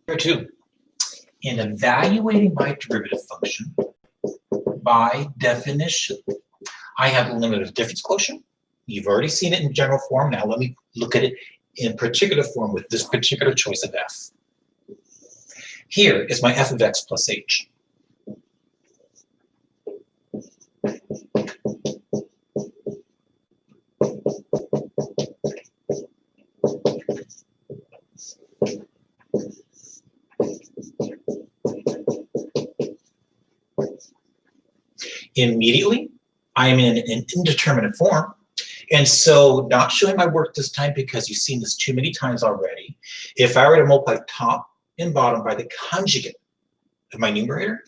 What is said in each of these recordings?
Number two, in evaluating my derivative function, by definition, I have the limit of difference quotient. You've already seen it in general form. Now let me look at it in particular form with this particular choice of f. Here is my f of x plus h. Immediately, I am in an indeterminate form. And so not showing my work this time because you've seen this too many times already. If I were to multiply top and bottom by the conjugate of my numerator,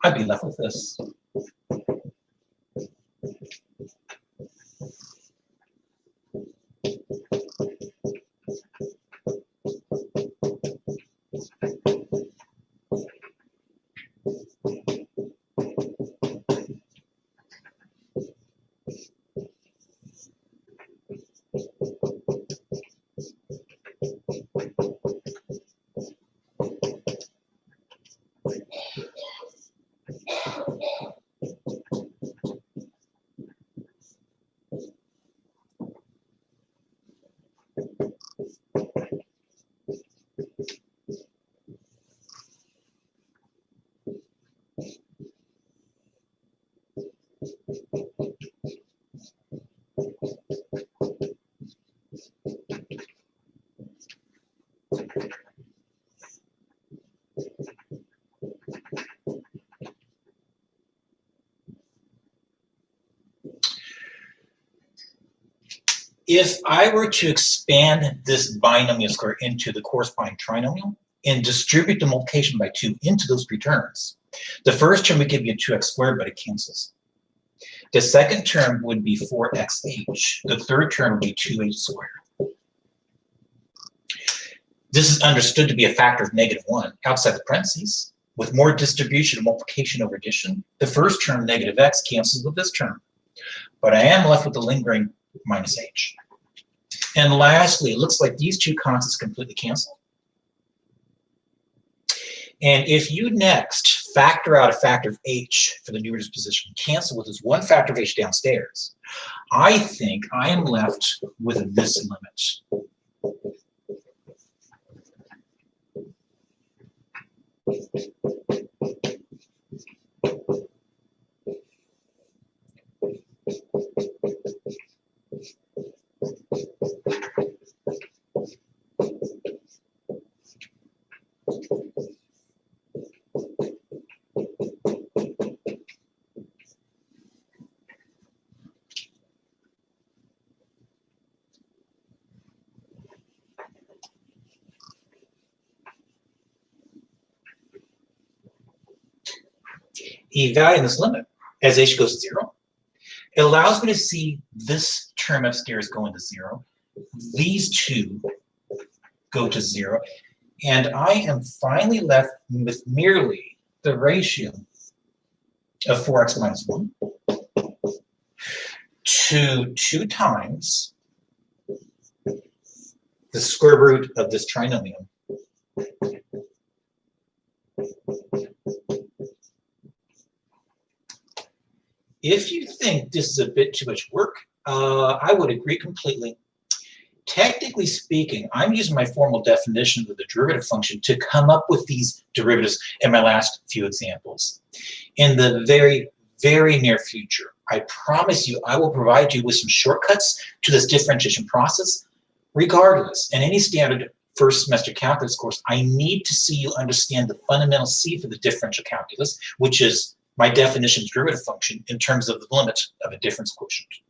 I'd be left with this. If I were to expand this binomial square into the corresponding trinomial and distribute the multiplication by 2 into those three terms, the first term would give you 2x squared, but it cancels. The second term would be 4xh. The third term would be 2h squared. This is understood to be a factor of -1 outside the parentheses. With more distribution of multiplication over addition, the first term, negative x, cancels with this term. But I am left with the lingering minus h. And lastly, it looks like these two constants completely cancel. And if you next factor out a factor of h for the numerator's position, cancel with this one factor of h downstairs, I think I am left with this limit. Evaluating this limit as h goes to 0, it allows me to see this term upstairs going to 0. These two go to 0. And I am finally left with merely the ratio of 4x minus 1 to 2 times the square root of this trinomial. If you think this is a bit too much work, I would agree completely. Technically speaking, I'm using my formal definition of the derivative function to come up with these derivatives in my last few examples. In the very, very near future, I promise you I will provide you with some shortcuts to this differentiation process. Regardless, in any standard first semester calculus course, I need to see you understand the fundamental C for the differential calculus, which is my definition of derivative function in terms of the limit of a difference quotient.